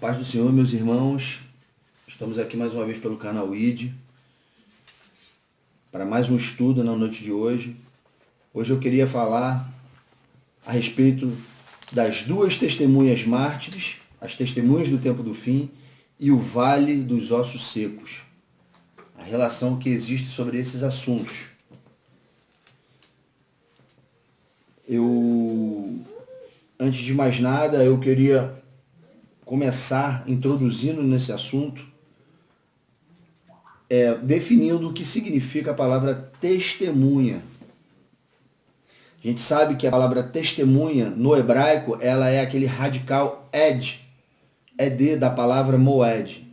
Paz do Senhor, meus irmãos. Estamos aqui mais uma vez pelo canal ID para mais um estudo na noite de hoje. Hoje eu queria falar a respeito das duas testemunhas mártires, as testemunhas do tempo do fim e o vale dos ossos secos. A relação que existe sobre esses assuntos. Antes de mais nada, eu queria começar introduzindo nesse assunto, definindo o que significa a palavra testemunha. A gente sabe que a palavra testemunha, no hebraico, ela é aquele radical ed da palavra moed,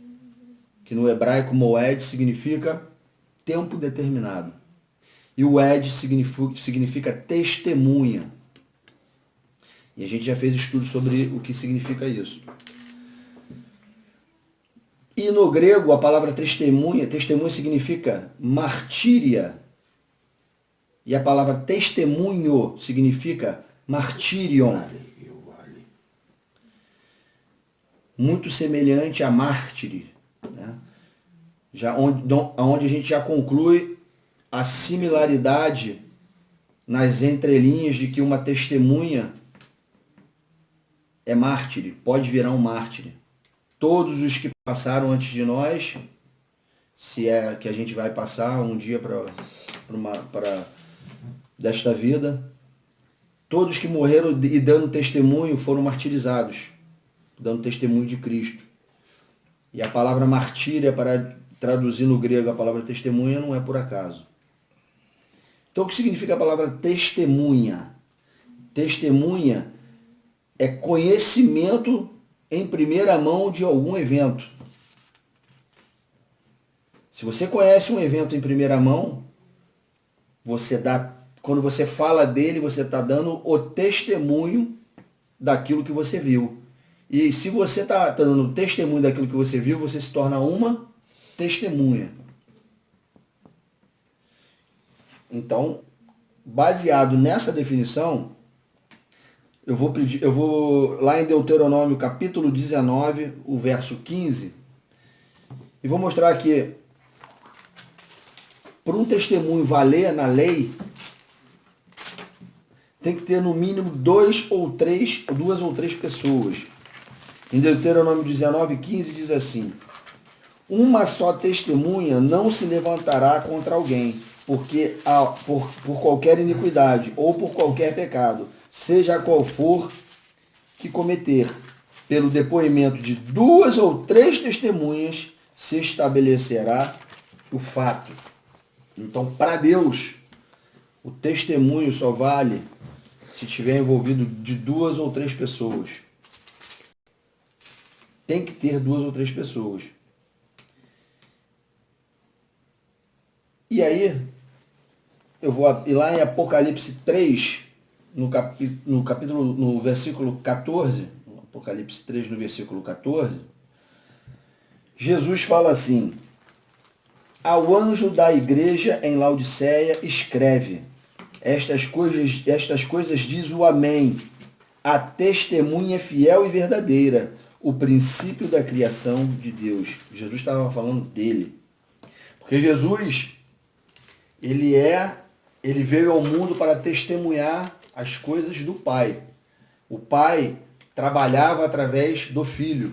que no hebraico moed significa tempo determinado. E o ed significa testemunha. E a gente já fez estudo sobre o que significa isso. E no grego, a palavra testemunha significa martíria. E a palavra testemunho significa martírion. Muito semelhante a mártire, né? Onde a gente já conclui a similaridade nas entrelinhas de que uma testemunha é mártire, pode virar um mártire. Todos os que passaram antes de nós, se é que a gente vai passar um dia para desta vida, todos que morreram e dando testemunho foram martirizados, dando testemunho de Cristo. E a palavra martíria, para traduzir no grego a palavra testemunha, não é por acaso. Então o que significa a palavra testemunha? Testemunha é conhecimento em primeira mão de algum evento. Se você conhece um evento em primeira mão, quando você fala dele, você está dando o testemunho daquilo que você viu. E se você está dando testemunho daquilo que você viu, você se torna uma testemunha. Então, baseado nessa definição, eu vou lá em Deuteronômio capítulo 19, o verso 15, e vou mostrar que para um testemunho valer na lei, tem que ter no mínimo duas ou três pessoas. Em Deuteronômio 19, 15 diz assim: uma só testemunha não se levantará contra alguém, porque por qualquer iniquidade ou por qualquer pecado, seja qual for que cometer, pelo depoimento de duas ou três testemunhas, se estabelecerá o fato. Então, para Deus, o testemunho só vale se estiver envolvido de duas ou três pessoas. Tem que ter duas ou três pessoas. E aí, eu vou ir lá em Apocalipse 3, no versículo 14, Apocalipse 3, no versículo 14, Jesus fala assim: ao anjo da igreja em Laodiceia escreve: estas coisas diz o Amém, a testemunha fiel e verdadeira, o princípio da criação de Deus. Jesus estava falando dele. Porque Jesus, ele veio ao mundo para testemunhar as coisas do Pai. O Pai trabalhava através do Filho.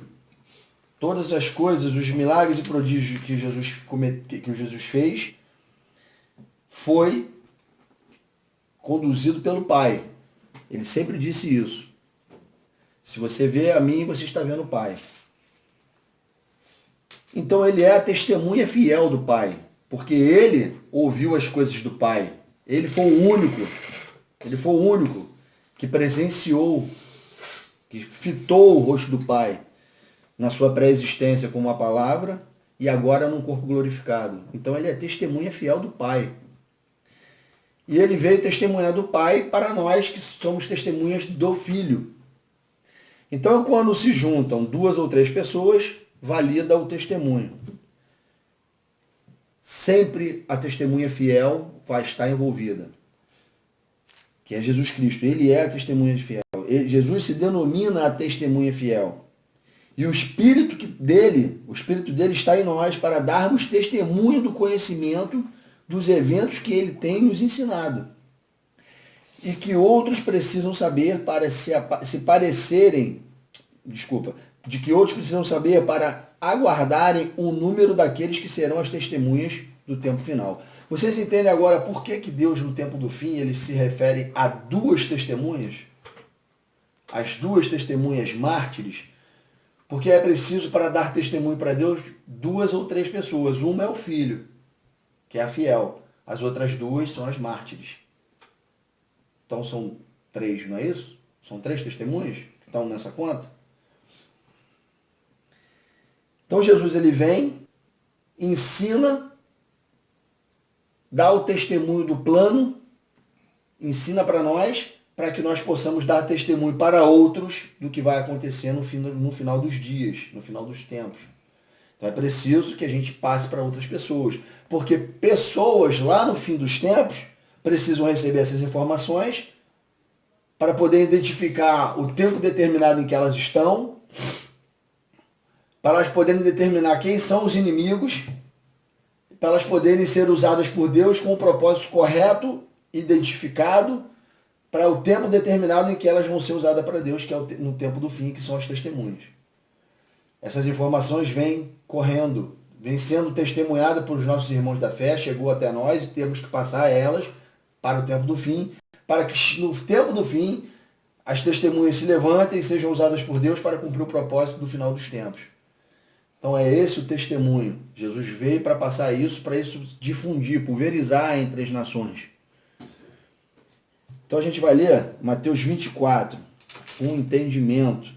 Todas as coisas, os milagres e prodígios que Jesus fez, foi conduzido pelo Pai. Ele sempre disse isso. Se você vê a mim, você está vendo o Pai. Então ele é a testemunha fiel do Pai, porque ele ouviu as coisas do Pai. Ele foi o único que presenciou, que fitou o rosto do Pai na sua pré-existência como a palavra e agora num corpo glorificado. Então ele é testemunha fiel do Pai. E ele veio testemunhar do Pai para nós que somos testemunhas do Filho. Então quando se juntam duas ou três pessoas, valida o testemunho. Sempre a testemunha fiel vai estar envolvida, que é Jesus Cristo. Ele é a testemunha fiel. Jesus se denomina a testemunha fiel. E o Espírito dele está em nós para darmos testemunho do conhecimento dos eventos que ele tem nos ensinado. E que outros precisam saber de que outros precisam saber para aguardarem o número daqueles que serão as testemunhas do tempo final. Vocês entendem agora por que Deus, no tempo do fim, ele se refere a duas testemunhas? As duas testemunhas mártires? Porque é preciso, para dar testemunho para Deus, 2 ou 3 pessoas. Uma é o filho, que é a fiel. As outras 2 são as mártires. Então são 3, não é isso? São 3 testemunhas que estão nessa conta? Então Jesus ele vem, ensina, dá o testemunho do plano, ensina para nós, para que nós possamos dar testemunho para outros do que vai acontecer no final dos dias, no final dos tempos. Então é preciso que a gente passe para outras pessoas, porque pessoas lá no fim dos tempos precisam receber essas informações para poder identificar o tempo determinado em que elas estão, para elas poderem determinar quem são os inimigos, para elas poderem ser usadas por Deus com o propósito correto, identificado, para o tempo determinado em que elas vão ser usadas para Deus, que é no tempo do fim, que são as testemunhas. Essas informações vêm correndo, vêm sendo testemunhadas pelos nossos irmãos da fé, chegou até nós e temos que passar elas para o tempo do fim, para que no tempo do fim as testemunhas se levantem e sejam usadas por Deus para cumprir o propósito do final dos tempos. Então é esse o testemunho. Jesus veio para passar isso, para isso difundir, pulverizar entre as nações. Então a gente vai ler Mateus 24, um entendimento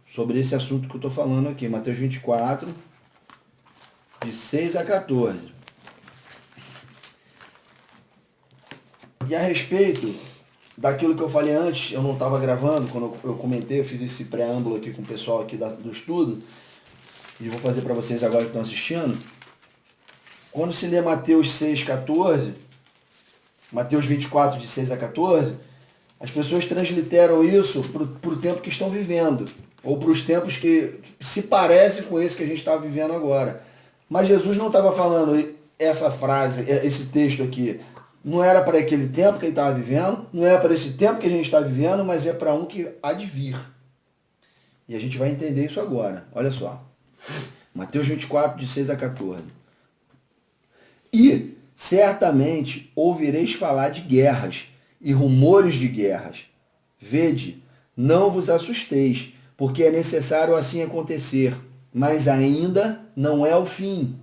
sobre esse assunto que eu estou falando aqui. Mateus 24, de 6 a 14. E a respeito daquilo que eu falei antes, eu não estava gravando, quando eu comentei, eu fiz esse preâmbulo aqui com o pessoal aqui do estudo, e vou fazer para vocês agora que estão assistindo. Quando se lê Mateus 6, 14, Mateus 24, de 6 a 14, as pessoas transliteram isso para o tempo que estão vivendo, ou para os tempos que se parecem com esse que a gente está vivendo agora. Mas Jesus não estava falando essa frase, esse texto aqui, não era para aquele tempo que ele estava vivendo, não é para esse tempo que a gente está vivendo, mas é para um que há de vir. E a gente vai entender isso agora. Olha só. Mateus 24, de 6 a 14. E certamente ouvireis falar de guerras e rumores de guerras. Vede, não vos assusteis, porque é necessário assim acontecer, mas ainda não é o fim.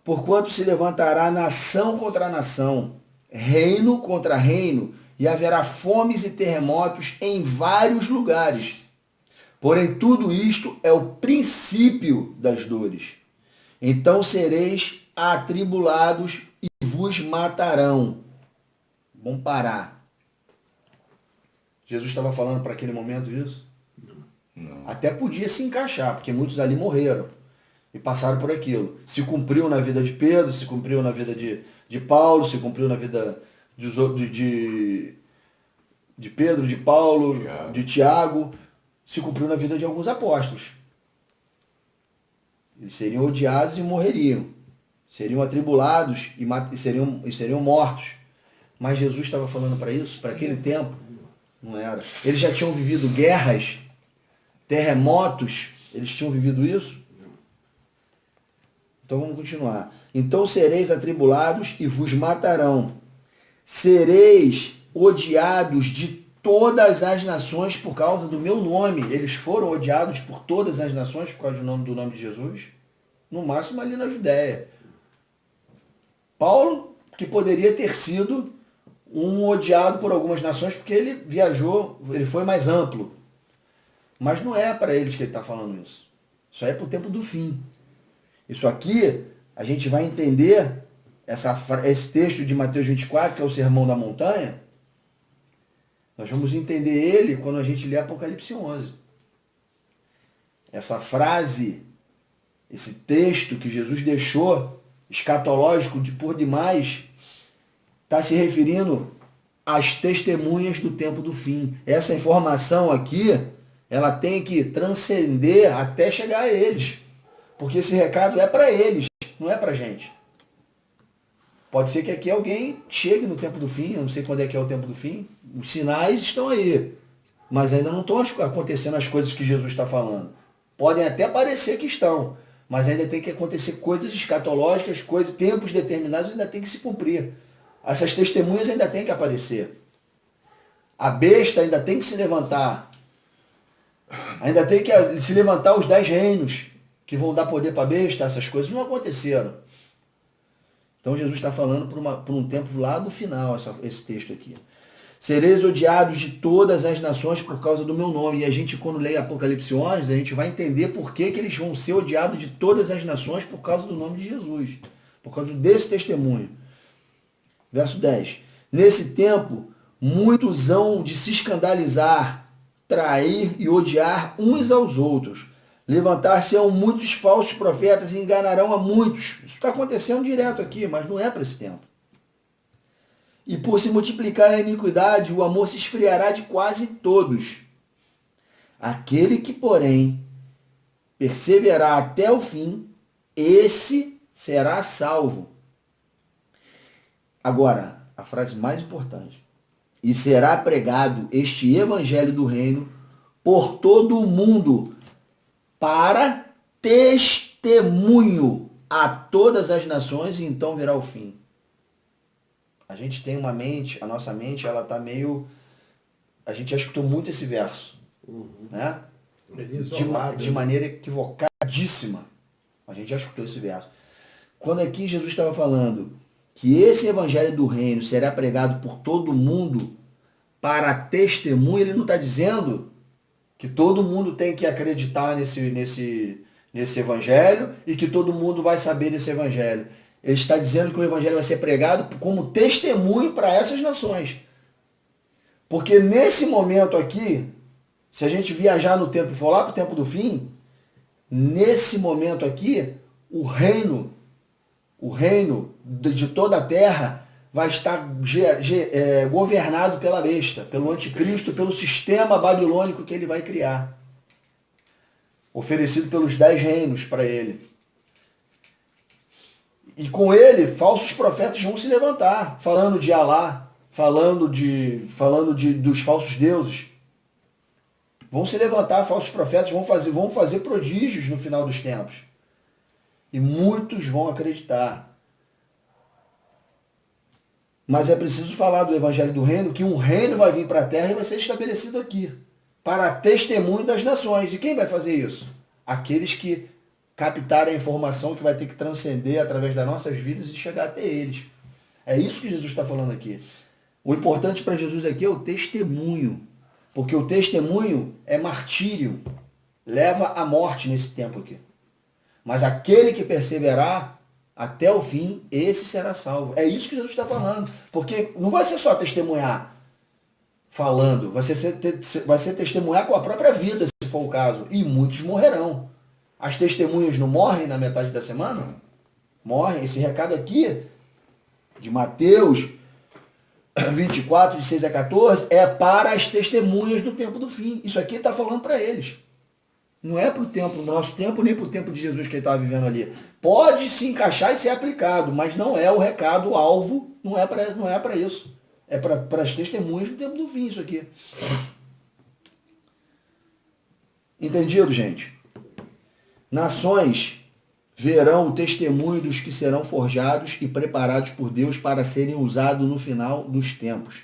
Porquanto se levantará nação contra nação, reino contra reino, e haverá fomes e terremotos em vários lugares. Porém, tudo isto é o princípio das dores. Então sereis atribulados e vos matarão. Vamos parar. Jesus estava falando para aquele momento isso? Não. Até podia se encaixar, porque muitos ali morreram e passaram por aquilo. Se cumpriu na vida de Pedro, se cumpriu na vida de Paulo, se cumpriu na vida de Pedro, de Paulo, de Tiago, se cumpriu na vida de alguns apóstolos. Eles seriam odiados e morreriam. Seriam atribulados e seriam mortos. Mas Jesus estava falando para isso, para aquele tempo? Não era. Eles já tinham vivido guerras, terremotos, eles tinham vivido isso? Então vamos continuar. Então sereis atribulados e vos matarão. Sereis odiados de todas as nações por causa do meu nome. Eles foram odiados por todas as nações por causa do nome de Jesus? No máximo ali na Judéia. Paulo, que poderia ter sido um odiado por algumas nações, porque ele viajou, ele foi mais amplo. Mas não é para eles que ele está falando isso. Isso é para o tempo do fim. Isso aqui, a gente vai entender esse texto de Mateus 24, que é o Sermão da Montanha. Nós vamos entender ele quando a gente lê Apocalipse 11. Essa frase, esse texto que Jesus deixou, escatológico por demais, está se referindo às testemunhas do tempo do fim. Essa informação aqui ela tem que transcender até chegar a eles. Porque esse recado é para eles, não é para a gente. Pode ser que aqui alguém chegue no tempo do fim, eu não sei quando é que é o tempo do fim. Os sinais estão aí, mas ainda não estão acontecendo as coisas que Jesus está falando. Podem até parecer que estão, mas ainda tem que acontecer coisas escatológicas, tempos determinados ainda tem que se cumprir. Essas testemunhas ainda tem que aparecer. A besta ainda tem que se levantar. Ainda tem que se levantar os 10 reinos que vão dar poder para a besta. Essas coisas não aconteceram. Então Jesus está falando por um tempo lá do final, esse texto aqui. Sereis odiados de todas as nações por causa do meu nome. E a gente, quando lê Apocalipse 11, a gente vai entender por que eles vão ser odiados de todas as nações por causa do nome de Jesus. Por causa desse testemunho. Verso 10. Nesse tempo, muitos hão de se escandalizar, trair e odiar uns aos outros. Levantar-se-ão muitos falsos profetas e enganarão a muitos. Isso está acontecendo direto aqui, mas não é para esse tempo. E por se multiplicar a iniquidade, o amor se esfriará de quase todos. Aquele que, porém, perseverar até o fim, esse será salvo. Agora, a frase mais importante. E será pregado este evangelho do reino por todo o mundo, para testemunho a todas as nações, e então virá o fim. A gente tem uma mente, a nossa mente, ela tá meio... A gente já escutou muito esse verso, né? De maneira equivocadíssima. A gente já escutou esse verso. Quando aqui Jesus estava falando que esse evangelho do reino será pregado por todo mundo para testemunho, ele não está dizendo que todo mundo tem que acreditar nesse evangelho e que todo mundo vai saber desse evangelho. Ele está dizendo que o evangelho vai ser pregado como testemunho para essas nações. Porque nesse momento aqui, se a gente viajar no tempo e for lá para o tempo do fim, nesse momento aqui, o reino de toda a terra vai estar governado pela besta, pelo anticristo, pelo sistema babilônico que ele vai criar. Oferecido pelos 10 reinos para ele. E com ele, falsos profetas vão se levantar, falando de Alá, falando dos falsos deuses. Vão se levantar falsos profetas, vão fazer prodígios no final dos tempos. E muitos vão acreditar. Mas é preciso falar do evangelho do reino, que um reino vai vir para a terra e vai ser estabelecido aqui, para testemunho das nações. E quem vai fazer isso? Aqueles que captarem a informação que vai ter que transcender através das nossas vidas e chegar até eles. É isso que Jesus está falando aqui. O importante para Jesus aqui é o testemunho, porque o testemunho é martírio, leva à morte nesse tempo aqui. Mas aquele que perseverar até o fim, esse será salvo. É isso que Jesus está falando. Porque não vai ser só testemunhar falando, vai ser testemunhar com a própria vida, se for o caso. E muitos morrerão. As testemunhas não morrem na metade da semana? Morrem. Esse recado aqui, de Mateus 24, de 6 a 14, é para as testemunhas do tempo do fim. Isso aqui está falando para eles. Não é para o tempo, nosso tempo, nem para o tempo de Jesus que ele estava vivendo ali. Pode se encaixar e ser aplicado, mas não é o recado, o alvo, não é para isso. É para as testemunhas do tempo do fim, isso aqui. Entendido, gente? Nações verão o testemunho dos que serão forjados e preparados por Deus para serem usados no final dos tempos.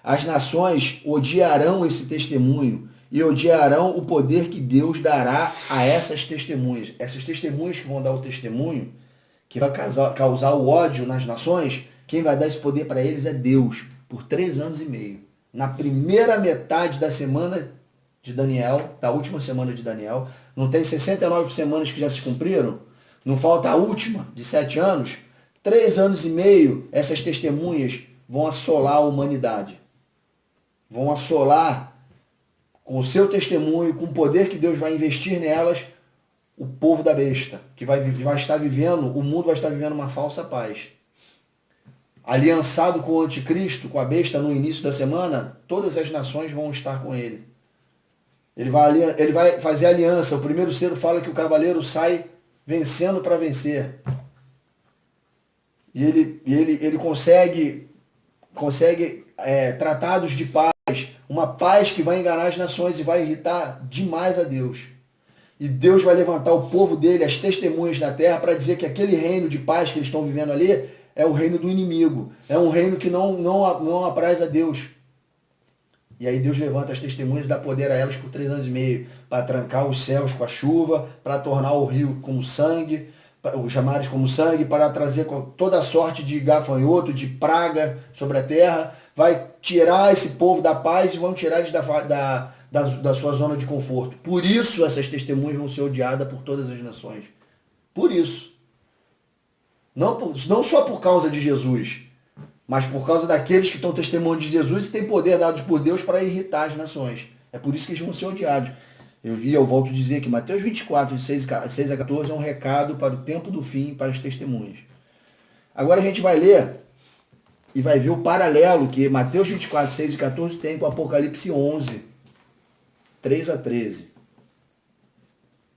As nações odiarão esse testemunho e odiarão o poder que Deus dará a essas testemunhas. Essas testemunhas que vão dar o testemunho, que vai causar o ódio nas nações, quem vai dar esse poder para eles é Deus, por 3 anos e meio. Na primeira metade da semana de Daniel, da última semana de Daniel, não tem 69 semanas que já se cumpriram? Não falta a última, de 7 anos? 3 anos e meio, essas testemunhas vão assolar a humanidade. Vão assolar com o seu testemunho, com o poder que Deus vai investir nelas, o povo da besta, que vai estar vivendo, o mundo vai estar vivendo uma falsa paz. Aliançado com o anticristo, com a besta no início da semana, todas as nações vão estar com ele. Ele vai fazer aliança. O primeiro selo fala que o cavaleiro sai vencendo para vencer. E ele consegue tratados de paz, uma paz que vai enganar as nações e vai irritar demais a Deus. E Deus vai levantar o povo dele, as testemunhas na terra, para dizer que aquele reino de paz que eles estão vivendo ali é o reino do inimigo. É um reino que não apraz a Deus. E aí Deus levanta as testemunhas, dá poder a elas por 3 anos e meio, para trancar os céus com a chuva, para tornar o rio como sangue, os mares como sangue, para trazer toda sorte de gafanhoto, de praga sobre a terra. Vai tirar esse povo da paz e vão tirar eles da sua zona de conforto. Por isso essas testemunhas vão ser odiadas por todas as nações. Por isso. Não só por causa de Jesus, mas por causa daqueles que estão testemunhando de Jesus e têm poder dado por Deus para irritar as nações. É por isso que eles vão ser odiados. Eu volto a dizer que Mateus 24, de 6 a 14, é um recado para o tempo do fim, para as testemunhas. Agora a gente vai ler e vai ver o paralelo que Mateus 24, 6 e 14 tem com Apocalipse 11, 3 a 13.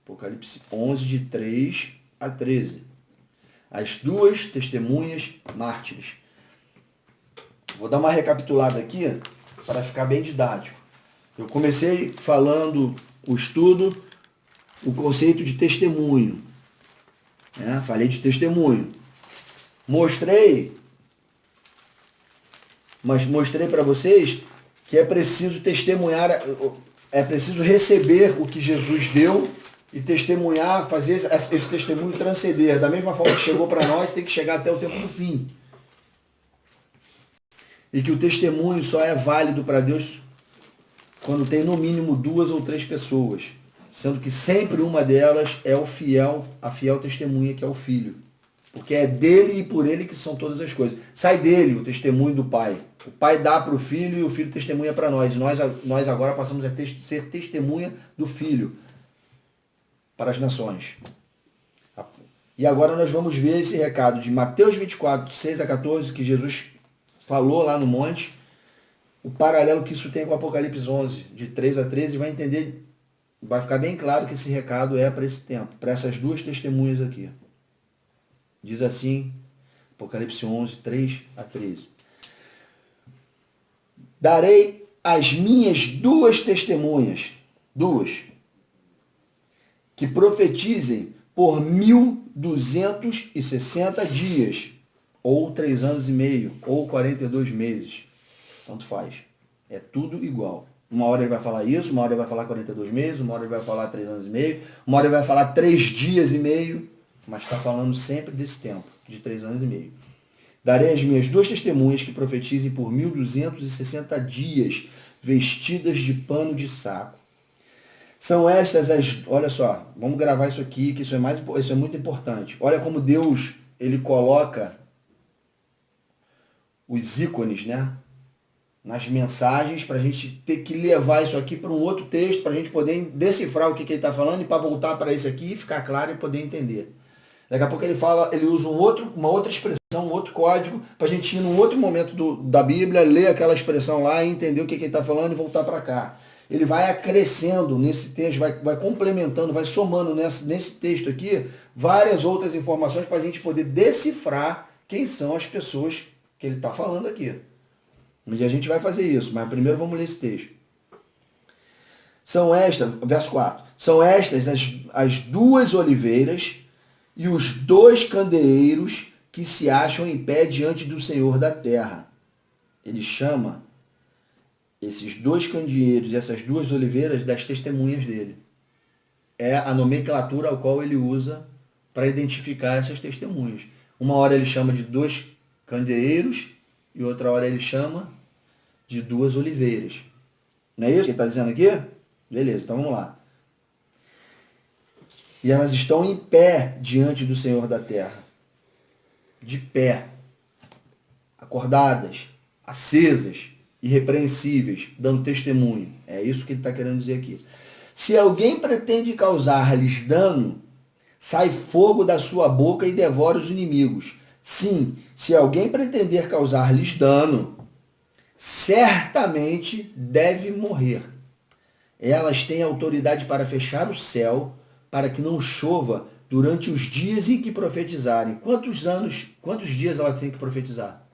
Apocalipse 11, de 3 a 13. As duas testemunhas mártires. Vou dar uma recapitulada aqui para ficar bem didático. Eu comecei falando o estudo, o conceito de testemunho. Falei de testemunho. Mostrei para vocês que é preciso testemunhar, é preciso receber o que Jesus deu e testemunhar, fazer esse testemunho transcender. Da mesma forma que chegou para nós, tem que chegar até o tempo do fim. E que o testemunho só é válido para Deus quando tem no mínimo 2 ou 3 pessoas, sendo que sempre uma delas é a fiel testemunha, que é o Filho. Porque é dele e por ele que são todas as coisas. Sai dele o testemunho do Pai. O Pai dá para o Filho e o Filho testemunha para nós. E nós agora passamos a ser testemunha do Filho para as nações. E agora nós vamos ver esse recado de Mateus 24, 6 a 14, que Jesus falou lá no monte, o paralelo que isso tem com o Apocalipse 11, de 3 a 13, vai entender, vai ficar bem claro que esse recado é para esse tempo, para essas duas testemunhas aqui. Diz assim, Apocalipse 11, 3 a 13. Darei as minhas 2 testemunhas, que profetizem por 1260 dias, ou 3 anos e meio, ou 42 meses. Tanto faz. É tudo igual. Uma hora ele vai falar isso, uma hora ele vai falar 42 meses, uma hora ele vai falar 3 anos e meio, uma hora ele vai falar 3 dias e meio, mas está falando sempre desse tempo, de 3 anos e meio. Darei as minhas 2 testemunhas que profetizem por 1260 dias, vestidas de pano de saco. São estas as... Olha só, vamos gravar isso aqui, que isso é muito importante. Olha como Deus, ele coloca os ícones, nas mensagens, para a gente ter que levar isso aqui para um outro texto, para a gente poder decifrar o que ele está falando e para voltar para esse aqui, ficar claro e poder entender. Daqui a pouco ele usa uma outra expressão, um outro código, para a gente ir num outro momento da Bíblia, ler aquela expressão lá e entender o que ele está falando e voltar para cá. Ele vai acrescendo nesse texto, vai complementando, vai somando nesse texto aqui várias outras informações para a gente poder decifrar quem são as pessoas que ele está falando aqui. E a gente vai fazer isso, mas primeiro vamos ler esse texto. São estas, verso 4, são estas as 2 oliveiras e os 2 candeeiros que se acham em pé diante do Senhor da terra. Ele chama esses 2 candeeiros e essas 2 oliveiras das testemunhas dele. É a nomenclatura ao qual ele usa para identificar essas testemunhas. Uma hora ele chama de 2 candeeiros e outra hora ele chama de 2 oliveiras. Não é isso que ele está dizendo aqui? Beleza, então vamos lá. E elas estão em pé diante do Senhor da terra. De pé. Acordadas, acesas, irrepreensíveis, dando testemunho. É isso que ele está querendo dizer aqui. Se alguém pretende causar-lhes dano, sai fogo da sua boca e devora os inimigos. Sim, se alguém pretender causar-lhes dano, certamente deve morrer. Elas têm autoridade para fechar o céu, para que não chova durante os dias em que profetizarem. Quantos dias ela tem que profetizar?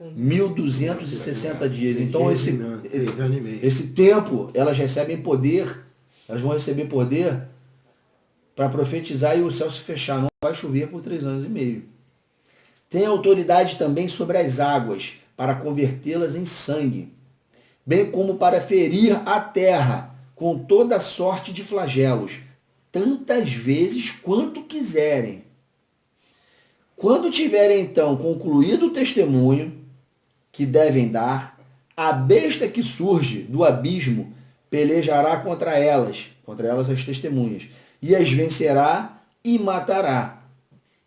1260 dias. Então esse tempo elas recebem poder, elas vão receber poder para profetizar e o céu se fechar. Não vai chover por 3 anos e meio. Tem autoridade também sobre as águas, para convertê-las em sangue, bem como para ferir a terra com toda sorte de flagelos, tantas vezes quanto quiserem. Quando tiverem então concluído o testemunho que devem dar, a besta que surge do abismo pelejará contra elas as testemunhas, e as vencerá e matará.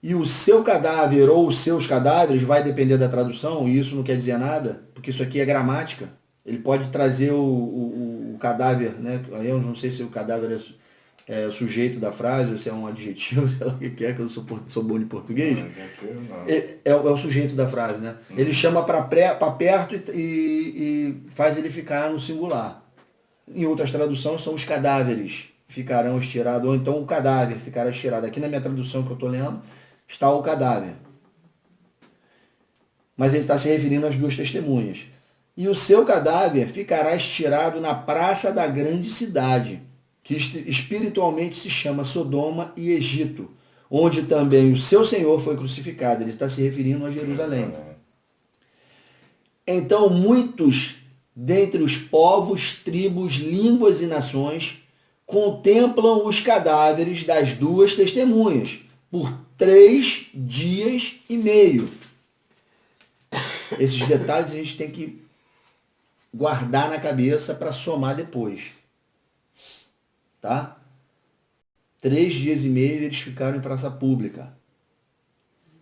E o seu cadáver ou os seus cadáveres, vai depender da tradução, e isso não quer dizer nada, porque isso aqui é gramática. Ele pode trazer o cadáver, né? Eu não sei se o cadáver é o sujeito da frase, ou se é um adjetivo, sei lá o que é, que eu sou bom em português. É o sujeito da frase, né? Ele chama para perto e faz ele ficar no singular. Em outras traduções são os cadáveres ficarão estirados, ou então o cadáver ficará estirado. Aqui na minha tradução que eu estou lendo, está o cadáver. Mas ele está se referindo às 2 testemunhas. E o seu cadáver ficará estirado na praça da grande cidade, que espiritualmente se chama Sodoma e Egito, onde também o seu Senhor foi crucificado. Ele está se referindo a Jerusalém. Então muitos dentre os povos, tribos, línguas e nações contemplam os cadáveres das 2 testemunhas por 3 dias e meio. Esses detalhes a gente tem que guardar na cabeça para somar depois. Tá? 3 dias e meio eles ficaram em praça pública,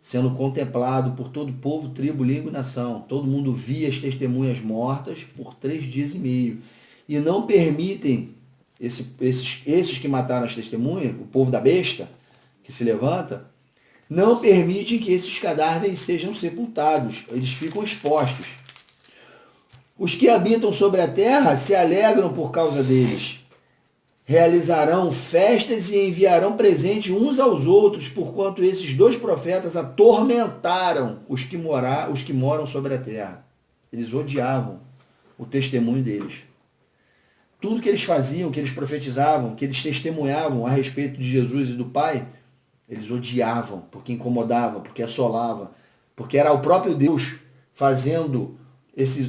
sendo contemplado por todo povo, tribo, língua e nação. Todo mundo via as testemunhas mortas por 3 dias e meio. E não permitem esses que mataram as testemunhas, o povo da besta, que se levanta, não permitem que esses cadáveres sejam sepultados. Eles ficam expostos. Os que habitam sobre a terra se alegram por causa deles. Realizarão festas e enviarão presentes uns aos outros, porquanto esses 2 profetas atormentaram os que moram sobre a terra. Eles odiavam o testemunho deles. Tudo que eles faziam, que eles profetizavam, que eles testemunhavam a respeito de Jesus e do Pai, eles odiavam, porque incomodava, porque assolava, porque era o próprio Deus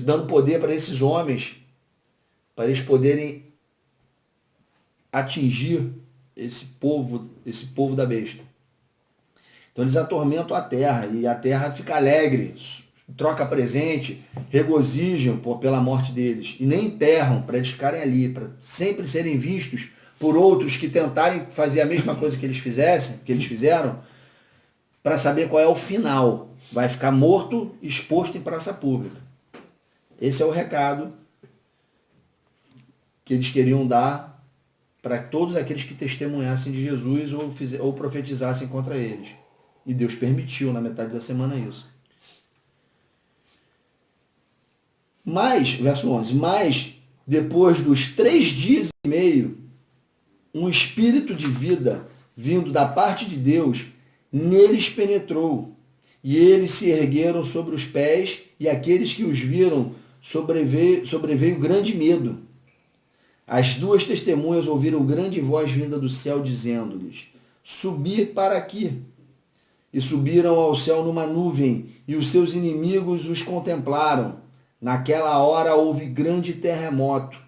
dando poder para esses homens, para eles poderem atingir esse povo da besta. Então eles atormentam a terra, e a terra fica alegre, troca presente, regozijam pela morte deles, e nem enterram para eles ficarem ali, para sempre serem vistos por outros que tentarem fazer a mesma coisa que eles fizeram, para saber qual é o final. Vai ficar morto, exposto em praça pública. Esse é o recado que eles queriam dar para todos aqueles que testemunhassem de Jesus ou profetizassem contra eles. E Deus permitiu na metade da semana isso. Mas, verso 11, mas depois dos 3 dias e meio, um espírito de vida vindo da parte de Deus neles penetrou, e eles se ergueram sobre os pés, e aqueles que os viram sobreveio grande medo. As 2 testemunhas ouviram grande voz vinda do céu, dizendo-lhes: subir para aqui. E subiram ao céu numa nuvem, e os seus inimigos os contemplaram. Naquela hora houve grande terremoto,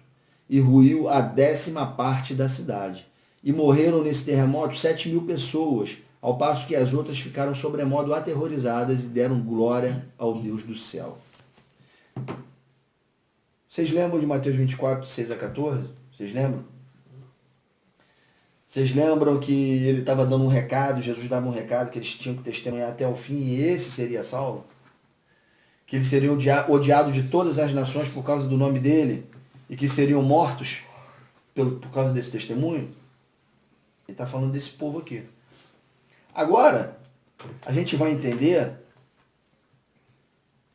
e ruiu a 10ª parte da cidade. E morreram nesse terremoto 7.000 pessoas, ao passo que as outras ficaram sobremodo aterrorizadas e deram glória ao Deus do céu. Vocês lembram de Mateus 24, 6 a 14? Vocês lembram? Vocês lembram que ele estava dando um recado, Jesus dava um recado, que eles tinham que testemunhar até o fim, e esse seria salvo? Que eles seriam odiados de todas as nações por causa do nome dele, e que seriam mortos por causa desse testemunho? Ele está falando desse povo aqui. Agora, a gente vai entender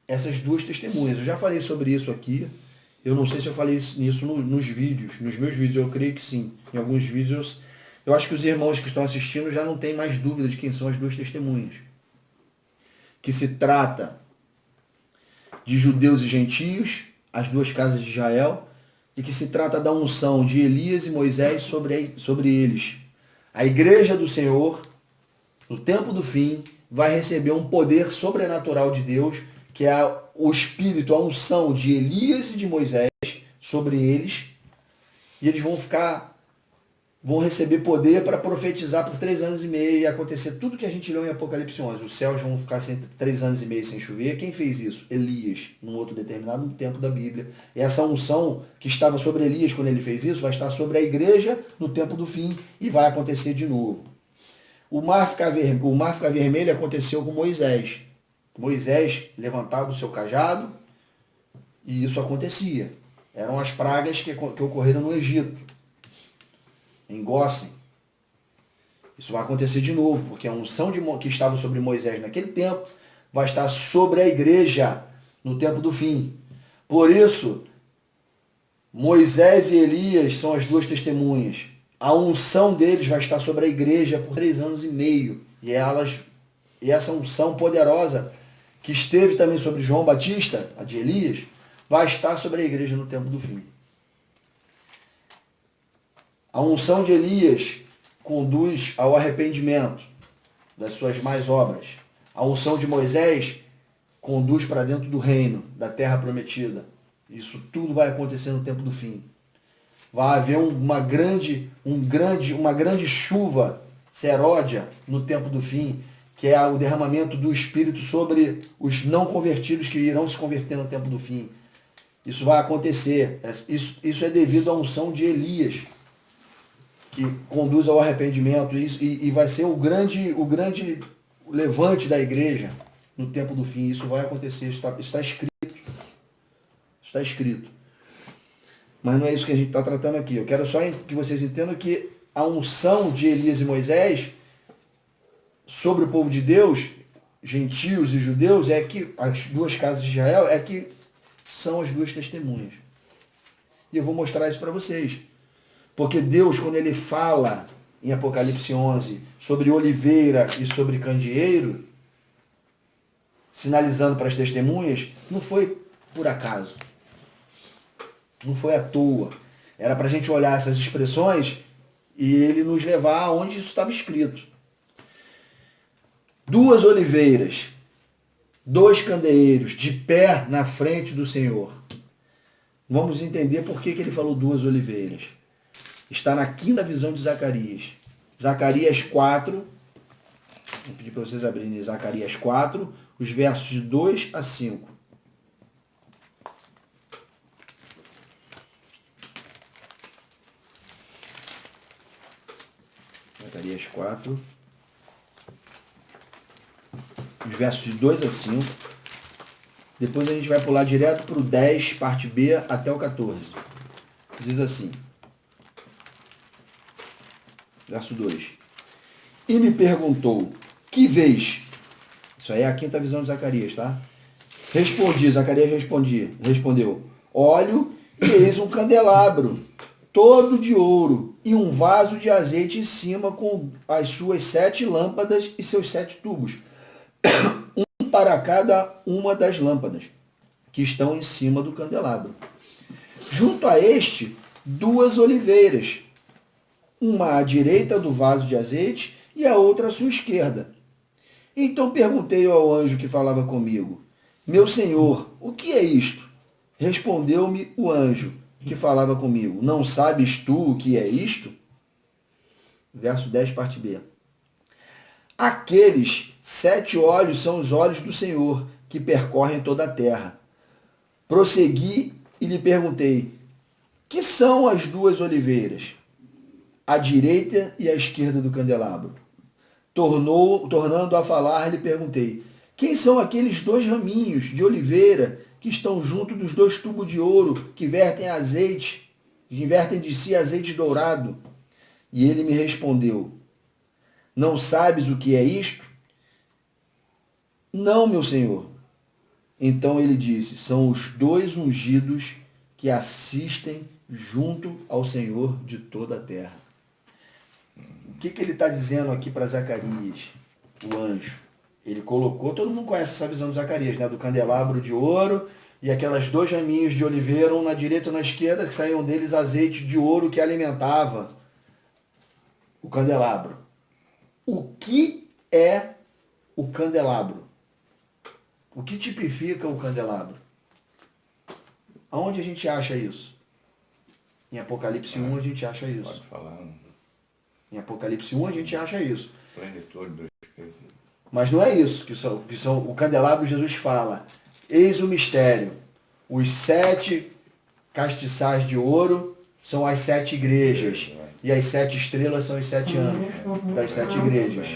essas 2 testemunhas. Eu já falei sobre isso aqui, Eu não sei se eu falei nisso nos vídeos, nos meus vídeos, eu creio que sim. Em alguns vídeos, eu acho que os irmãos que estão assistindo já não têm mais dúvida de quem são as duas testemunhas. Que se trata de judeus e gentios, as duas casas de Israel, e que se trata da unção de Elias e Moisés sobre eles. A igreja do Senhor, no tempo do fim, vai receber um poder sobrenatural de Deus, que é o Espírito, a unção de Elias e de Moisés sobre eles, e eles vão receber poder para profetizar por 3 anos e meio e acontecer tudo que a gente leu em Apocalipse 11. Os céus vão ficar 3 anos e meio sem chover. Quem fez isso? Elias, num outro determinado tempo da Bíblia. E essa unção que estava sobre Elias quando ele fez isso, vai estar sobre a igreja no tempo do fim e vai acontecer de novo. O mar ficar vermelho aconteceu com Moisés. Moisés levantava o seu cajado e isso acontecia. Eram as pragas que ocorreram no Egito. Em Gósen. Isso vai acontecer de novo, porque a unção que estava sobre Moisés naquele tempo vai estar sobre a igreja no tempo do fim. Por isso, Moisés e Elias são as duas testemunhas. A unção deles vai estar sobre a igreja por 3 anos e meio. E essa unção poderosa que esteve também sobre João Batista, a de Elias, vai estar sobre a igreja no tempo do fim. A unção de Elias conduz ao arrependimento das suas más obras. A unção de Moisés conduz para dentro do reino, da terra prometida. Isso tudo vai acontecer no tempo do fim. Vai haver uma grande chuva seródia no tempo do fim, que é o derramamento do Espírito sobre os não convertidos que irão se converter no tempo do fim. Isso vai acontecer. Isso é devido à unção de Elias, que conduz ao arrependimento, e vai ser o grande levante da igreja no tempo do fim. Isso vai acontecer, isso está escrito. Está escrito. Mas não é isso que a gente está tratando aqui. Eu quero só que vocês entendam que a unção de Elias e Moisés sobre o povo de Deus, gentios e judeus, é que as duas casas de Israel é que são as duas testemunhas. E eu vou mostrar isso para vocês. Porque Deus, quando ele fala em Apocalipse 11 sobre oliveira e sobre candeeiro, sinalizando para as testemunhas, não foi por acaso. Não foi à toa. Era para a gente olhar essas expressões e ele nos levar aonde isso estava escrito. 2 oliveiras, 2 candeeiros de pé na frente do Senhor. Vamos entender por que ele falou 2 oliveiras. Está na 5ª visão de Zacarias. Zacarias 4, vou pedir para vocês abrirem Zacarias 4, os versos de 2 a 5. Zacarias 4, os versos de 2 a 5. Depois a gente vai pular direto para o 10, parte B, até o 14. Diz assim. Verso 2. E me perguntou, que vês? Isso aí é a 5ª visão de Zacarias, tá? Zacarias respondeu, olho e eis um candelabro, todo de ouro, e um vaso de azeite em cima com as suas 7 lâmpadas e seus 7 tubos, um para cada uma das lâmpadas, que estão em cima do candelabro. Junto a este, 2 oliveiras, uma à direita do vaso de azeite e a outra à sua esquerda. Então perguntei ao anjo que falava comigo, meu senhor, o que é isto? Respondeu-me o anjo que falava comigo, não sabes tu o que é isto? Verso 10, parte B. Aqueles 7 olhos são os olhos do Senhor, que percorrem toda a terra. Prossegui e lhe perguntei, que são as 2 oliveiras? À direita e à esquerda do candelabro. Tornando a falar, lhe perguntei, quem são aqueles 2 raminhos de oliveira que estão junto dos 2 tubos de ouro que vertem de si azeite dourado? E ele me respondeu, não sabes o que é isto? Não, meu senhor. Então ele disse, são os 2 ungidos que assistem junto ao Senhor de toda a terra. O que ele está dizendo aqui para Zacarias, o anjo? Ele colocou, todo mundo conhece essa visão de Zacarias, né? Do candelabro de ouro e aquelas 2 raminhos de oliveira, um na direita e na esquerda, que saíam deles azeite de ouro que alimentava o candelabro. O que é o candelabro? O que tipifica o candelabro? Aonde a gente acha isso? Em Apocalipse 1 a gente acha isso. Pode falar. Em Apocalipse 1 a gente acha isso. Plenitude do Espírito. Mas não é isso que são o candelabro. Jesus fala: eis o mistério. Os 7 castiçais de ouro são as 7 igrejas. E as 7 estrelas são os 7 anos das 7 igrejas.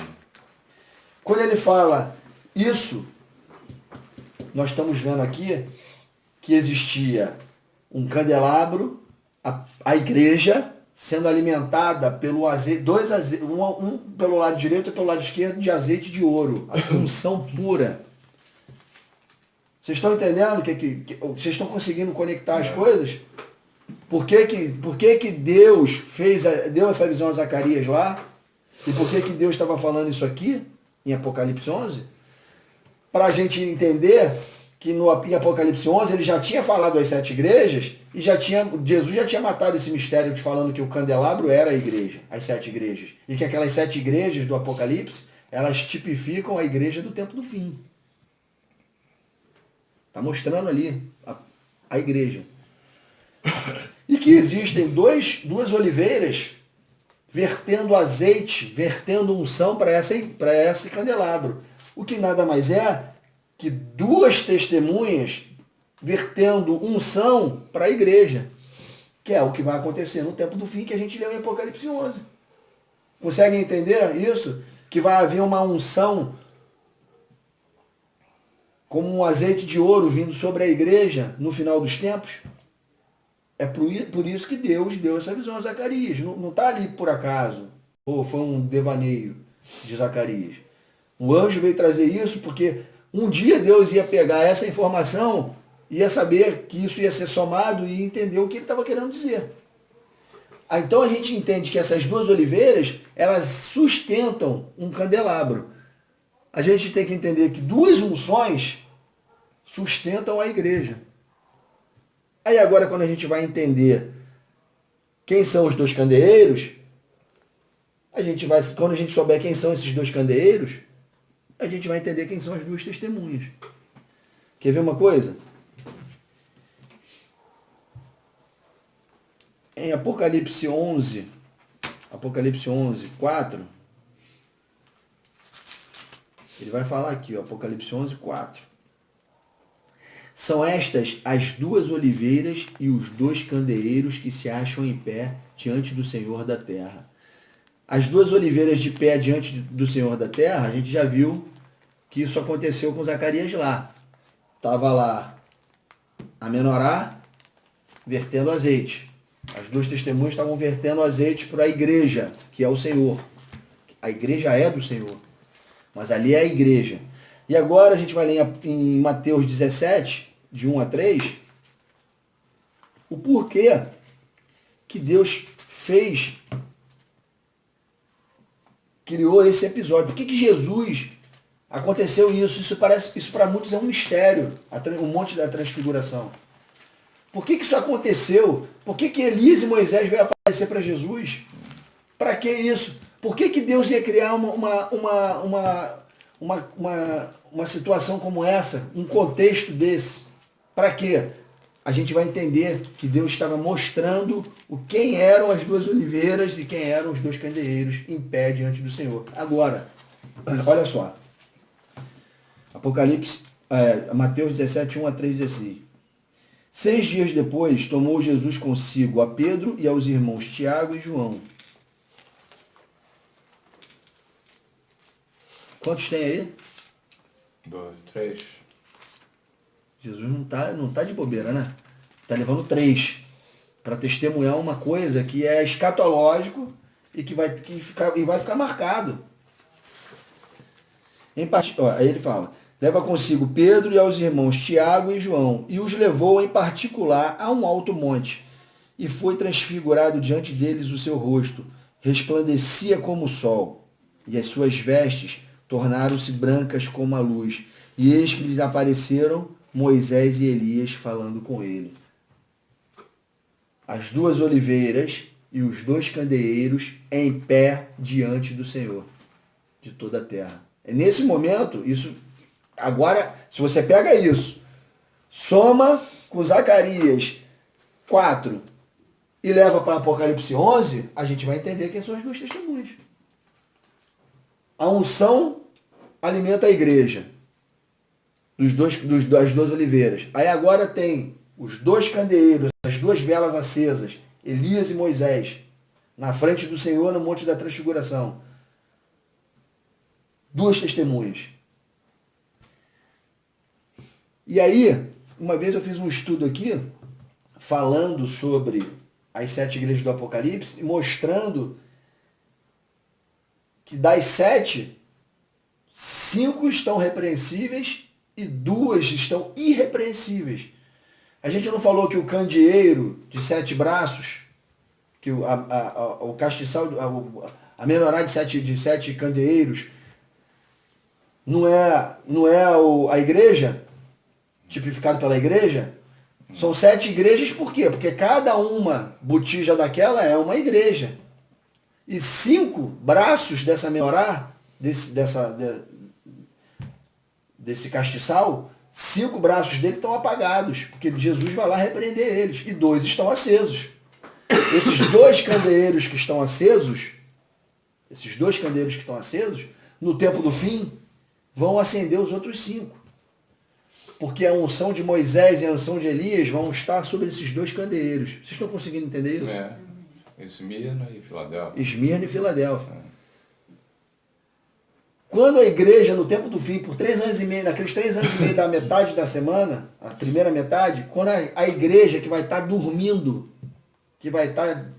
Quando ele fala isso, nós estamos vendo aqui que existia um candelabro, a igreja sendo alimentada pelo azeite, um pelo lado direito e pelo lado esquerdo, de azeite de ouro, a unção pura. Vocês estão entendendo? Vocês estão conseguindo conectar as coisas? Por que Deus deu essa visão a Zacarias lá? E por que Deus estava falando isso aqui, em Apocalipse 11? Para a gente entender que em Apocalipse 11 ele já tinha falado às 7 igrejas e Jesus já tinha matado esse mistério de falando que o candelabro era a igreja, as 7 igrejas. E que aquelas 7 igrejas do Apocalipse, elas tipificam a igreja do tempo do fim. Está mostrando ali a igreja. E que existem duas oliveiras vertendo azeite, vertendo unção para esse candelabro. O que nada mais é que 2 testemunhas vertendo unção para a igreja, que é o que vai acontecer no tempo do fim, que a gente leu em Apocalipse 11. Conseguem entender isso? Que vai haver uma unção como um azeite de ouro vindo sobre a igreja no final dos tempos. É por isso que Deus deu essa visão a Zacarias. Não está ali por acaso, ou foi um devaneio de Zacarias. O anjo veio trazer isso porque um dia Deus ia pegar essa informação, ia saber que isso ia ser somado e entender o que ele estava querendo dizer. Então a gente entende que essas 2 oliveiras, elas sustentam um candelabro. A gente tem que entender que 2 unções sustentam a igreja. Aí agora, quando a gente vai entender quem são os 2 candeeiros, quando a gente souber quem são esses 2 candeeiros, a gente vai entender quem são as 2 testemunhas. Quer ver uma coisa? Em Apocalipse 11, 4, ele vai falar aqui, ó, Apocalipse 11, 4. São estas as 2 oliveiras e os 2 candeeiros que se acham em pé diante do Senhor da terra. As 2 oliveiras de pé diante do Senhor da terra, a gente já viu que isso aconteceu com Zacarias lá. Estava lá a menorá vertendo azeite. As 2 testemunhas estavam vertendo azeite para a igreja, que é o Senhor. A igreja é do Senhor, mas ali é a igreja. E agora a gente vai ler em Mateus 17, de 1 a 3, o porquê que Deus criou esse episódio. Por que Jesus aconteceu isso? Isso para muitos é um mistério, o monte da transfiguração. Por que isso aconteceu? Por que Elias e Moisés veio aparecer para Jesus? Para que isso? Por que Deus ia criar uma situação como essa, um contexto desse? Para quê? A gente vai entender que Deus estava mostrando quem eram as 2 oliveiras e quem eram os 2 candeeiros em pé diante do Senhor. Agora, olha só. Mateus 17, 1 a 3 diz assim: 6 dias depois, tomou Jesus consigo a Pedro e aos irmãos Tiago e João. Quantos tem aí? 2, 3. Jesus não tá de bobeira, né? Tá levando 3 para testemunhar uma coisa que é escatológico e que vai ficar marcado. Aí ele fala: leva consigo Pedro e aos irmãos Tiago e João, e os levou em particular a um alto monte, e foi transfigurado diante deles o seu rosto, resplandecia como o sol, e as suas vestes tornaram-se brancas como a luz, e eis que lhes apareceram Moisés e Elias falando com ele. As duas oliveiras e os dois candeeiros em pé diante do Senhor, de toda a terra. É nesse momento, isso, agora, se você pega isso, soma com Zacarias 4 e leva para Apocalipse 11, a gente vai entender quem são as duas testemunhas. A unção alimenta a igreja, das duas oliveiras. Aí agora tem os dois candeeiros, as duas velas acesas, Elias e Moisés, na frente do Senhor no Monte da Transfiguração. Duas testemunhas. E aí, uma vez eu fiz um estudo aqui, falando sobre as 7 igrejas do Apocalipse, mostrando que das 7, 5 estão repreensíveis e 2 estão irrepreensíveis. A gente não falou que o candeeiro de 7 braços, que o castiçal, a menorá de 7 candeeiros, não é a igreja, tipificado pela igreja? São 7 igrejas, por quê? Porque cada uma botija daquela é uma igreja. E 5 braços dessa menorá, desse castiçal, 5 braços dele estão apagados, porque Jesus vai lá repreender eles, e 2 estão acesos. Esses 2 candeeiros que estão acesos, no tempo do fim, vão acender os outros 5. Porque a unção de Moisés e a unção de Elias vão estar sobre esses 2 candeeiros. Vocês estão conseguindo entender isso? É. Esmirna e Filadélfia. Esmirna e Filadélfia. Quando a igreja, no tempo do fim, por 3 anos e meio, naqueles 3 anos e meio da metade da semana, a primeira metade, quando a igreja que vai estar dormindo, que vai estar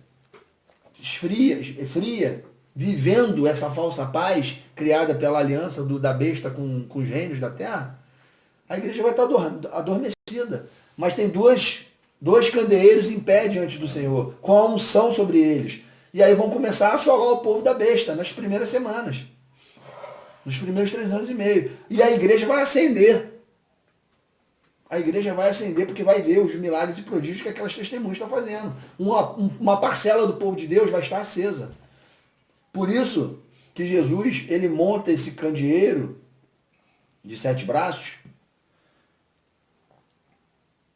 fria, vivendo essa falsa paz criada pela aliança da besta com os reinos da terra, a igreja vai estar adormecida. Mas tem dois candeeiros em pé diante do Senhor, com a unção sobre eles. E aí vão começar a assolar o povo da besta nas primeiras semanas. Nos primeiros 3 anos e meio. E a igreja vai acender. A igreja vai acender porque vai ver os milagres e prodígios que aquelas testemunhas estão fazendo. Uma parcela do povo de Deus vai estar acesa. Por isso que Jesus, ele monta esse candeeiro de 7 braços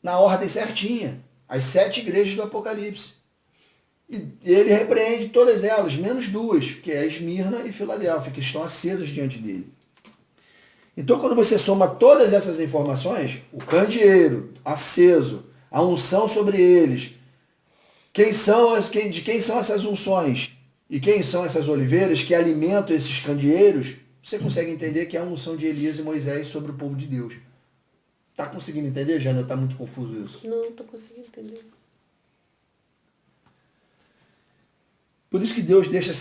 na ordem certinha. As 7 igrejas do Apocalipse. E ele repreende todas elas, menos 2, que é Esmirna e Filadélfia, que estão acesas diante dele. Então, quando você soma todas essas informações, o candeeiro aceso, a unção sobre eles, de quem são essas unções e quem são essas oliveiras que alimentam esses candeeiros, você consegue entender que é a unção de Elias e Moisés sobre o povo de Deus. Está conseguindo entender, Jana? Está muito confuso isso? Não estou conseguindo entender. Por isso que Deus deixa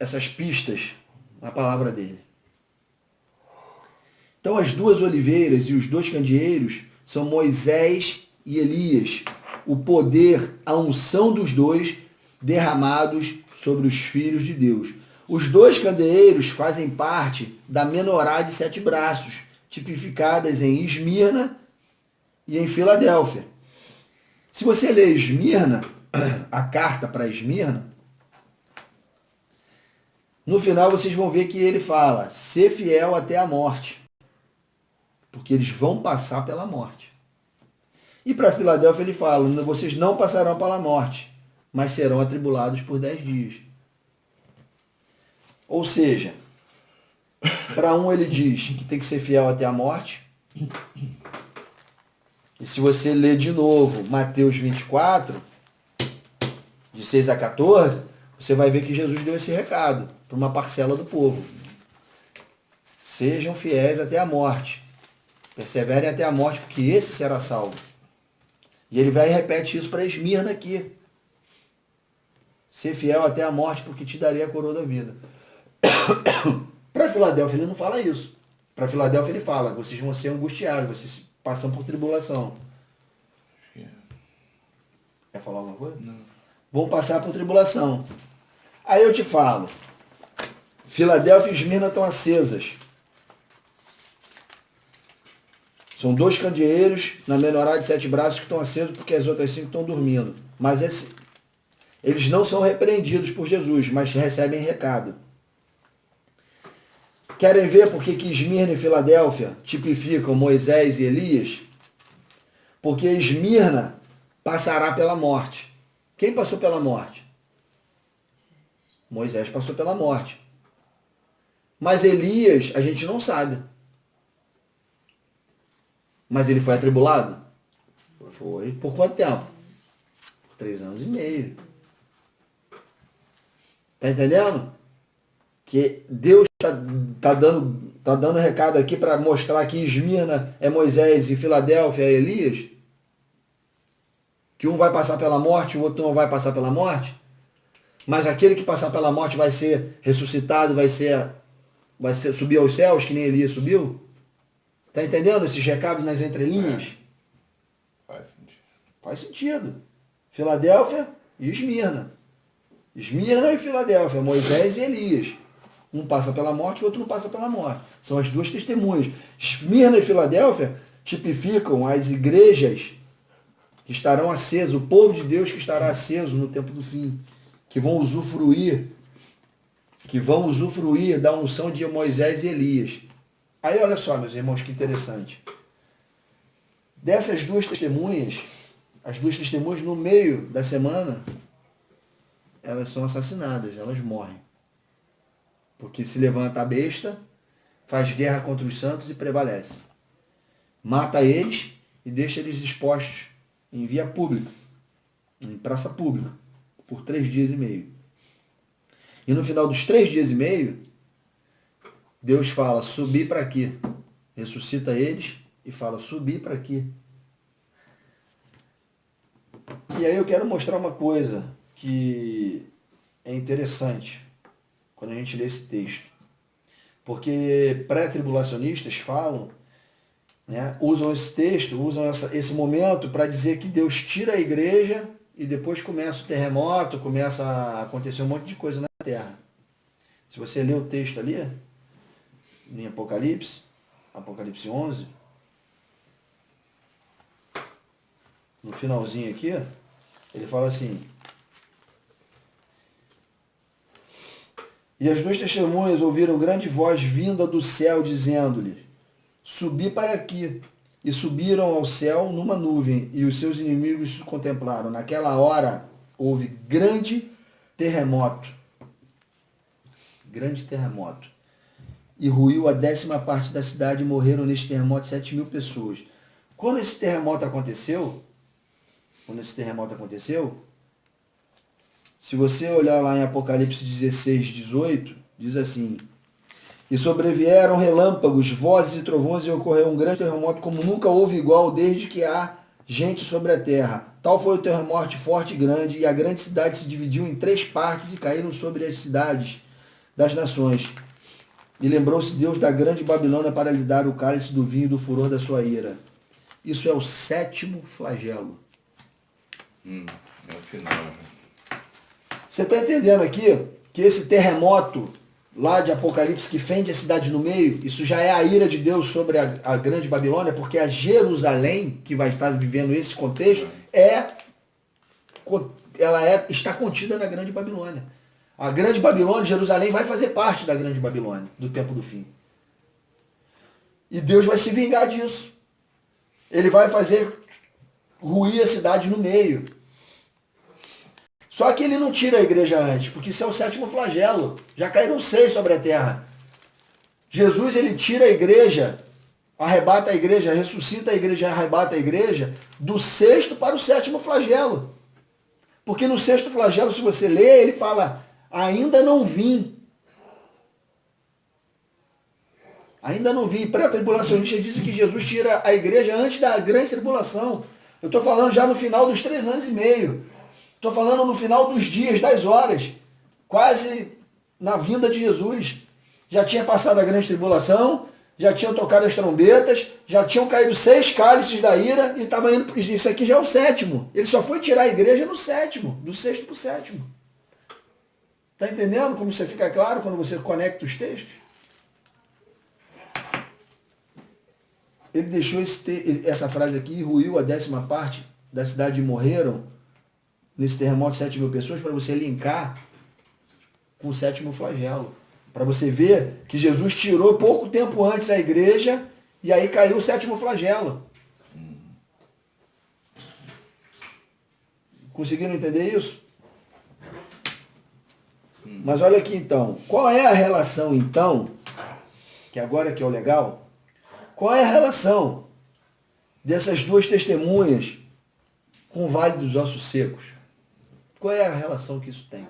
essas pistas na palavra dele. Então as 2 oliveiras e os 2 candeeiros são Moisés e Elias. O poder, a unção dos 2 derramados sobre os filhos de Deus. Os 2 candeeiros fazem parte da menorá de 7 braços, tipificadas em Esmirna e em Filadélfia. Se você ler Esmirna, a carta para Esmirna, no final vocês vão ver que ele fala: ser fiel até a morte, porque eles vão passar pela morte. E para Filadélfia ele fala: vocês não passarão pela morte, mas serão atribulados por 10 dias. Ou seja, para um ele diz que tem que ser fiel até a morte. E se você ler de novo Mateus 24, de 6 a 14, você vai ver que Jesus deu esse recado para uma parcela do povo. Sejam fiéis até a morte. Perseverem até a morte, porque esse será salvo. E ele vai e repete isso para Esmirna aqui. Ser fiel até a morte, porque te darei a coroa da vida. Para Filadélfia ele não fala isso. Para Filadélfia ele fala, vocês vão ser angustiados, vocês passam por tribulação. Quer falar alguma coisa? Não. Vão passar por tribulação. Aí eu te falo, Filadélfia e Esmirna estão acesas. São 2 candeeiros na menorá de 7 braços que estão acesos porque as outras 5 estão dormindo. Mas eles não são repreendidos por Jesus, mas recebem recado. Querem ver por que Esmirna e Filadélfia tipificam Moisés e Elias? Porque Esmirna passará pela morte. Quem passou pela morte? Moisés passou pela morte. Mas Elias, a gente não sabe. Mas ele foi atribulado? Foi. Por quanto tempo? Por 3 anos e meio. Tá entendendo? Que Deus tá dando recado aqui para mostrar que Esmirna é Moisés e Filadélfia é Elias? Que um vai passar pela morte e o outro não vai passar pela morte? Mas aquele que passar pela morte vai ser ressuscitado, vai ser subir aos céus, que nem Elias subiu? Tá entendendo esses recados nas entrelinhas? Faz sentido. Faz sentido. Filadélfia e Esmirna. Esmirna e Filadélfia, Moisés e Elias. Um passa pela morte, o outro não passa pela morte. São as 2 testemunhas. Esmirna e Filadélfia tipificam as igrejas que estarão acesas, o povo de Deus que estará aceso no tempo do fim, que vão usufruir da unção de Moisés e Elias. Aí olha só, meus irmãos, que interessante. Dessas 2 testemunhas, as 2 testemunhas no meio da semana, elas são assassinadas, elas morrem. Porque se levanta a besta, faz guerra contra os santos e prevalece. Mata eles e deixa eles expostos em via pública, em praça pública, por 3 dias e meio. E no final dos 3 dias e meio, Deus fala, subir para aqui. Ressuscita eles e fala, subir para aqui. E aí eu quero mostrar uma coisa que é interessante quando a gente lê esse texto. Porque pré-tribulacionistas falam, né, usam esse texto, usam esse momento para dizer que Deus tira a igreja e depois começa o terremoto, começa a acontecer um monte de coisa na terra. Se você ler o texto ali, em Apocalipse 11, no finalzinho aqui, ele fala assim, e as 2 testemunhas ouviram grande voz vinda do céu, dizendo-lhe, subi para aqui. E subiram ao céu numa nuvem, e os seus inimigos contemplaram. Naquela hora houve grande terremoto. Grande terremoto. E ruiu a 10ª parte da cidade, e morreram neste terremoto 7.000 pessoas. Quando esse terremoto aconteceu, se você olhar lá em Apocalipse 16, 18, diz assim, e sobrevieram relâmpagos, vozes e trovões, e ocorreu um grande terremoto, como nunca houve igual, desde que há gente sobre a terra. Tal foi o terremoto forte e grande, e a grande cidade se dividiu em 3 partes, e caíram sobre as cidades das nações. E lembrou-se Deus da grande Babilônia para lhe dar o cálice do vinho e do furor da sua ira. Isso é o 7º flagelo. É o final. Você está entendendo aqui que esse terremoto lá de Apocalipse que fende a cidade no meio, isso já é a ira de Deus sobre a grande Babilônia, porque a Jerusalém, que vai estar vivendo esse contexto, está contida na grande Babilônia. A grande Babilônia, Jerusalém, vai fazer parte da grande Babilônia, do tempo do fim. E Deus vai se vingar disso. Ele vai fazer ruir a cidade no meio. Só que ele não tira a igreja antes, porque isso é o 7º flagelo. Já caíram 6 sobre a terra. Jesus, ele tira a igreja, arrebata a igreja, ressuscita a igreja, arrebata a igreja, do 6º para o 7º flagelo. Porque no 6º flagelo, se você ler, ele fala, ainda não vim. Ainda não vim. Pré-tribulacionistas dizem que Jesus tira a igreja antes da grande tribulação. Eu estou falando já no final dos 3 anos e meio. Estou falando no final dos dias, das horas. Quase na vinda de Jesus. Já tinha passado a grande tribulação, já tinham tocado as trombetas, já tinham caído 6 cálices da ira e estava indo, porque isso aqui já é o 7º. Ele só foi tirar a igreja no 7º, do 6º para o 7º. Está entendendo como isso fica claro quando você conecta os textos? Ele deixou essa frase aqui, ruiu a 10ª parte da cidade e morreram, nesse terremoto, 7.000 pessoas, para você linkar com o 7º flagelo. Para você ver que Jesus tirou pouco tempo antes a igreja e aí caiu o 7º flagelo. Conseguiram entender isso? Mas olha aqui então, qual é a relação então, que agora que é o legal, qual é a relação dessas duas testemunhas com o Vale dos Ossos Secos? Qual é a relação que isso tem?